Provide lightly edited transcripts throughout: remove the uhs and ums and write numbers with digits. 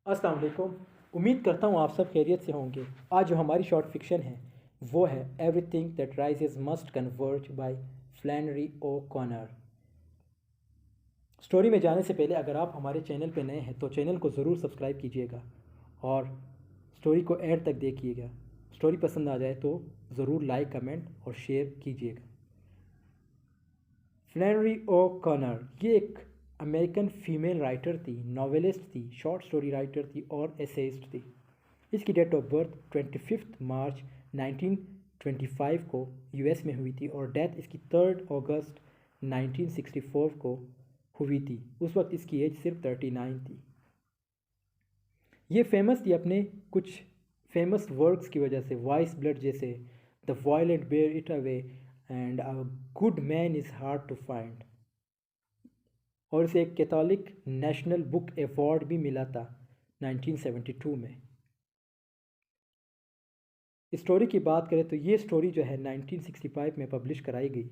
अस्सलाम वालेकुम। उम्मीद करता हूँ आप सब खैरियत से होंगे। आज जो हमारी शॉर्ट फिक्शन है वो है everything that rises must converge by Flannery O'Connor. Story में जाने से पहले अगर आप हमारे चैनल पर नए हैं तो चैनल को ज़रूर सब्सक्राइब कीजिएगा और स्टोरी को एंड तक देखिएगा। स्टोरी पसंद आ जाए तो ज़रूर लाइक, कमेंट और शेयर कीजिएगा। फ्लैनरी ओ कॉनर ये एक अमेरिकन फीमेल राइटर थी, नॉवेलिस्ट थी, शॉर्ट स्टोरी राइटर थी और एसेइस्ट थी। इसकी डेट ऑफ बर्थ 25 मार्च 1925 को यूएस में हुई थी और डेथ इसकी 3 अगस्त 1964 को हुई थी। उस वक्त इसकी एज सिर्फ 39 थी। ये फेमस थी अपने कुछ फेमस वर्क्स की वजह से, वॉइस ब्लड जैसे, the violent bear it away and a good man is hard to find. और इसे एक कैथोलिक नेशनल बुक अवार्ड भी मिला था 1972 में। स्टोरी की बात करें तो ये स्टोरी जो है 1965 में पब्लिश कराई गई।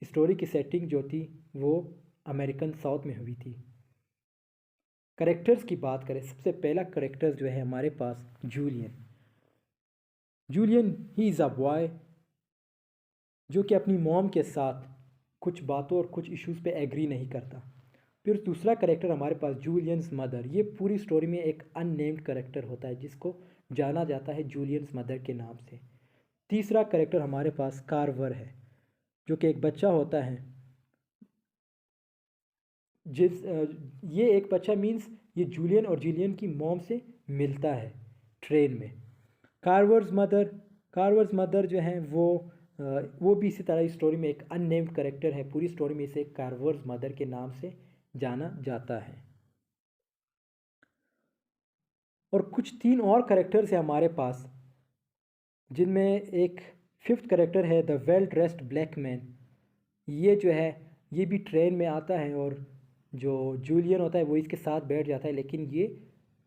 स्टोरी की सेटिंग जो थी वो अमेरिकन साउथ में हुई थी। करेक्टर्स की बात करें, सबसे पहला करेक्टर जो है हमारे पास Julian. Julian he is a boy जो कि अपनी मॉम के साथ कुछ बातों और कुछ इश्यूज़ पे एग्री नहीं करता। फिर दूसरा करेक्टर हमारे पास जूलियंस मदर। ये पूरी स्टोरी में एक अननेम्ड करेक्टर होता है जिसको जाना जाता है जूलियंस मदर के नाम से। तीसरा करेक्टर हमारे पास कार्वर है जो कि एक बच्चा होता है ये एक बच्चा मीन्स ये जूलियन और जूलियन की मॉम से मिलता है ट्रेन में। कार्वर्स मदर कार्वर्स मदर जो है वो भी इसी तरह इस स्टोरी में एक अननेम्ड करेक्टर है। पूरी स्टोरी में इसे कार्वर्स मदर के नाम से जाना जाता है। और कुछ 3 और करेक्टर्स हैं हमारे पास जिनमें एक फिफ्थ करेक्टर है the well dressed black man. ये जो है ये भी ट्रेन में आता है और जो जूलियन होता है वो इसके साथ बैठ जाता है, लेकिन ये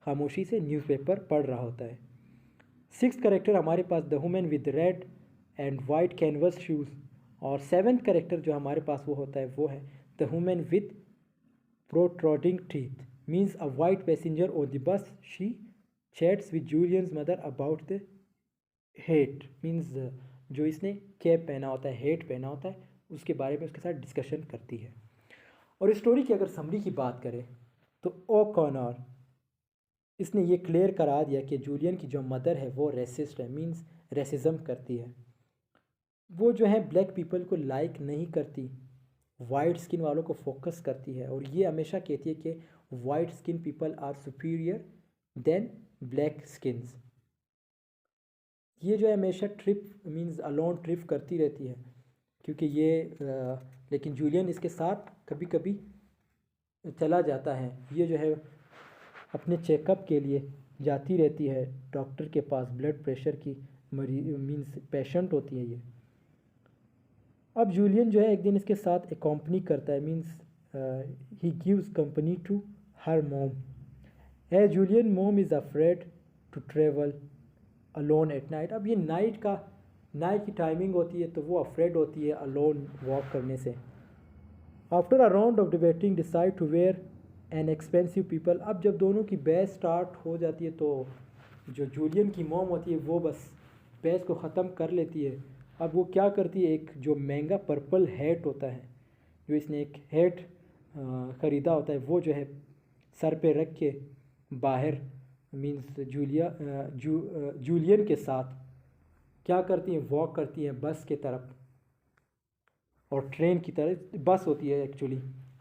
खामोशी से न्यूज़पेपर पढ़ रहा होता है। सिक्स्थ करेक्टर हमारे पास the women with red and white canvas shoes. और सेवन्थ करेक्टर जो हमारे पास वो होता है वो है the women with protruding teeth means a white passenger on the bus she chats with Julian's mother about the hat means जो इसने कैप पहना होता है, हेट पहना होता है, उसके बारे में उसके साथ डिस्कशन करती है। और इस स्टोरी की अगर समरी की बात करें तो ओ कॉनर इसने ये क्लियर करा दिया कि जूलियन की जो मदर है वो रेसिस्ट है, मीन्स रेसिज्म करती है। वो जो है ब्लैक पीपल को लाइक नहीं करती, वाइट स्किन वालों को फोकस करती है और ये हमेशा कहती है कि white skin people are superior than black skins. ये जो है हमेशा ट्रिप मीन्स अलोन ट्रिप करती रहती है क्योंकि लेकिन जूलियन इसके साथ कभी कभी चला जाता है। ये जो है अपने चेकअप के लिए जाती रहती है डॉक्टर के पास, ब्लड प्रेशर की मरीज मीन्स पेशेंट होती है ये। अब जूलियन जो है एक दिन इसके साथ एकम्पनी करता है, means he gives company to her mom. है Julian mom is afraid to travel alone at night. अब ये नाइट की टाइमिंग होती है तो वो अफ्रेड होती है अलोन वॉक करने से। After a round of debating decide to wear an expensive people. अब जब दोनों की बहस स्टार्ट हो जाती है तो जो जूलियन की मॉम होती है वो बस बहस को ख़त्म कर लेती है। अब वो क्या करती है, एक जो महंगा पर्पल हैट होता है, जो इसने एक हैट ख़रीदा होता है, वो जो है सर पे रख के बाहर मीन्स जूलियन के साथ क्या करती हैं, वॉक करती हैं बस के तरफ और ट्रेन की तरह। बस होती है एक्चुअली।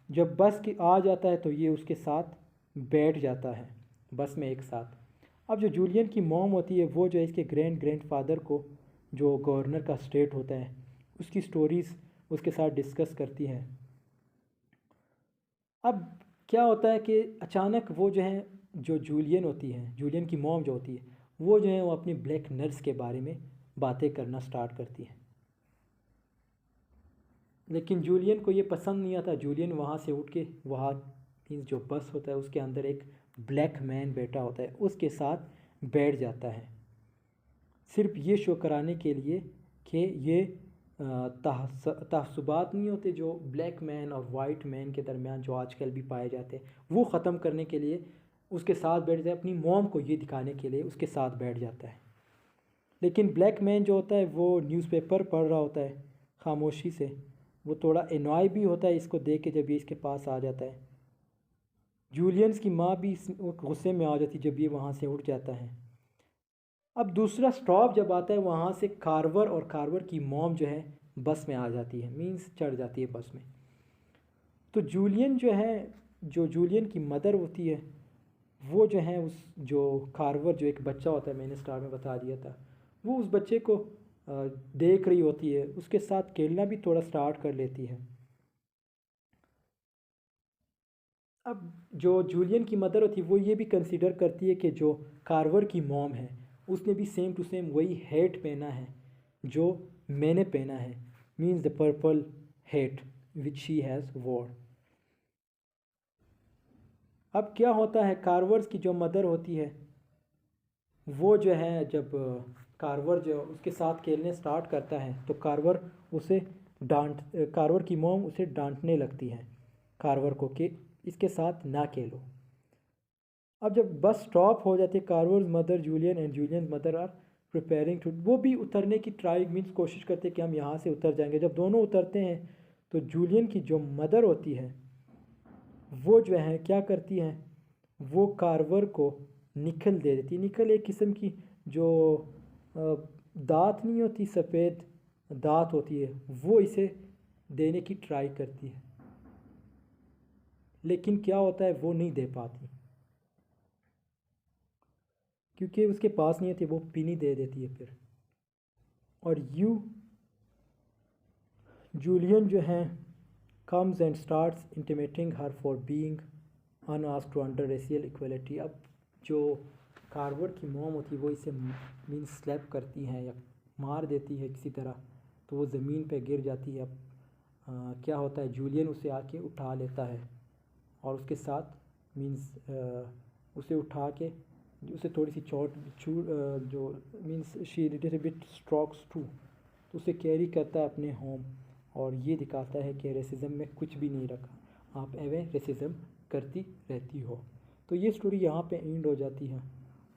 जब बस की आ जाता है तो ये उसके साथ बैठ जाता है बस में एक साथ। अब जो जूलियन की मॉम होती है वो जो है इसके ग्रैंडफादर को, जो गवर्नर का स्टेट होता है, उसकी स्टोरीज़ उसके साथ डिस्कस करती हैं। अब क्या होता है कि अचानक वो जो है, जो जूलियन होती है, जूलियन की मॉम जो होती है, वो जो है वो अपनी ब्लैक नर्स के बारे में बातें करना स्टार्ट करती है। लेकिन जूलियन को ये पसंद नहीं आता। जूलियन वहाँ से उठ के वहाँ मीन्स जो बस होता है उसके अंदर एक ब्लैक मैन बैठा होता है उसके साथ बैठ जाता है, सिर्फ ये शो कराने के लिए कि ये तहस्सुबात नहीं होते जो ब्लैक मैन और वाइट मैन के दरमियान जो आजकल भी पाए जाते हैं, वो ख़त्म करने के लिए उसके साथ बैठ जाए, अपनी मॉम को ये दिखाने के लिए उसके साथ बैठ जाता है। लेकिन ब्लैक मैन जो होता है वो न्यूज़पेपर पढ़ रहा होता है खामोशी से। वो थोड़ा एनॉय भी होता है इसको देख के जब ये इसके पास आ जाता है। जूलियंस की माँ भी गुस्से में आ जाती जब ये वहाँ से उठ जाता है। अब दूसरा स्टॉप जब आता है वहाँ से कार्वर और कार्वर की मॉम जो है बस में आ जाती है, मींस चढ़ जाती है बस में। तो जूलियन जो है, जो जूलियन की मदर होती है वो जो है उस जो कार्वर जो एक बच्चा होता है, मैंने स्टार्ट में बता दिया था, वो उस बच्चे को देख रही होती है, उसके साथ खेलना भी थोड़ा स्टार्ट कर लेती है। अब जो जूलियन की मदर होती है वो ये भी कंसीडर करती है कि जो कार्वर की मॉम है उसने भी सेम टू सेम वही हेट पहना है जो मैंने पहना है, means the purple hate which she has war. अब क्या होता है, कार्वर्स की जो मदर होती है वो जो है जब कार्वर जो उसके साथ खेलने स्टार्ट करता है तो कार्वर उसे कार्वर की मॉम उसे डांटने लगती है कार्वर को कि इसके साथ ना खेलो। अब जब बस स्टॉप हो जाती है, Carver's mother Julian and Julian mother are preparing to, वो भी उतरने की ट्राई मीन्स कोशिश करते हैं कि हम यहाँ से उतर जाएंगे। जब दोनों उतरते हैं तो जूलियन की जो मदर होती है वो जो है क्या करती है, वो कार्वर को निकल दे देती। निकल एक किस्म की जो दांत नहीं होती, सफ़ेद दांत होती है, वो इसे देने की ट्राई करती है, लेकिन क्या होता है वो नहीं दे पाती क्योंकि उसके पास नहीं होती, वो पिनी दे देती है फिर। और जूलियन जो है comes and starts intimating her for being unasked to under racial equality। अब जो कार्वर की मॉम होती है वो इसे मीन स्लैप करती हैं या मार देती है किसी तरह, तो वो ज़मीन पे गिर जाती है। अब क्या होता है, जूलियन उसे आके उठा लेता है और उसके साथ मीन्स उसे उठा के उसे थोड़ी सी चोट जो means she little bit strokes to, तो उसे कैरी करता है अपने होम और ये दिखाता है कि रेसिज्म में कुछ भी नहीं रखा, आप एवे रेसिज्म करती रहती हो। तो ये स्टोरी यहाँ पे एंड हो जाती है।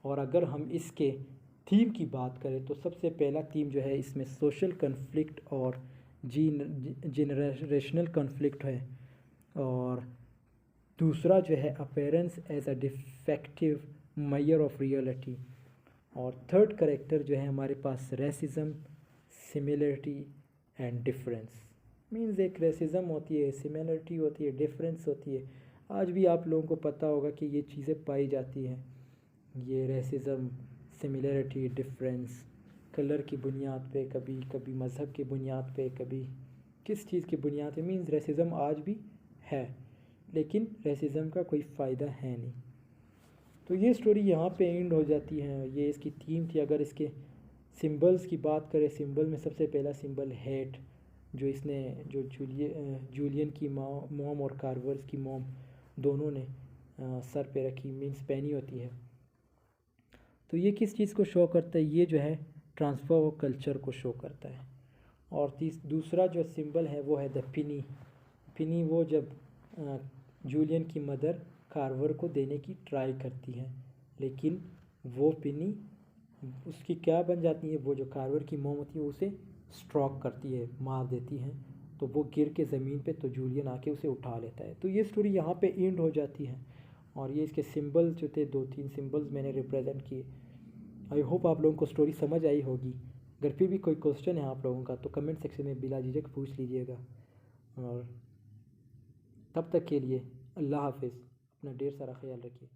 और अगर हम इसके थीम की बात करें तो सबसे पहला थीम जो है इसमें सोशल कन्फ्लिक्ट और जेनरेशनल कन्फ्लिक्ट है, और दूसरा जो है appearance as a defective measure of reality, और थर्ड करेक्टर जो है हमारे पास racism, similarity and difference. Means एक रेसिज्म होती है, सिमिलरिटी होती है, डिफरेंस होती है। आज भी आप लोगों को पता होगा कि ये चीज़ें पाई जाती हैं, ये रेसिज्म, सिमिलरिटी, डिफरेंस कलर की बुनियाद पे, कभी कभी मज़हब की बुनियाद पे, कभी किस चीज़ की बुनियाद पे। मीन्स रेसिज्म आज भी है, लेकिन रेसिज्म का कोई फ़ायदा है नहीं। तो ये स्टोरी यहाँ पे एंड हो जाती है, ये इसकी थीम थी। अगर इसके सिंबल्स की बात करें, सिंबल में सबसे पहला सिंबल हेट, जो इसने जो जूलियन की मॉम और कार्वर्स की मॉम दोनों ने सर पे रखी, मीन्स पहनी होती है। तो ये किस चीज़ को शो करता है, ये जो है ट्रांसफ़र ऑफ कल्चर को शो करता है। और दूसरा जो सिंबल है वो है द पिनी। पिनी वो जब जूलियन की मदर कार्वर को देने की ट्राई करती है, लेकिन वो पिनी उसकी क्या बन जाती है, वो जो कार्वर की मॉम होती है उसे स्ट्रोक करती है, मार देती है, तो वो गिर के ज़मीन पे, तो जूलियन आके उसे उठा लेता है। तो ये स्टोरी यहाँ पे एंड हो जाती है। और ये इसके सिंबल्स जो थे, 2-3 सिंबल्स मैंने रिप्रेजेंट किए। आई होप आप लोगों को स्टोरी समझ आई होगी। अगर फिर भी कोई क्वेश्चन है आप लोगों का तो कमेंट सेक्शन में बिला झिझक पूछ लीजिएगा। और तब तक के लिए अल्लाह हाफिज़, अपना ढेर सारा ख्याल रखिए।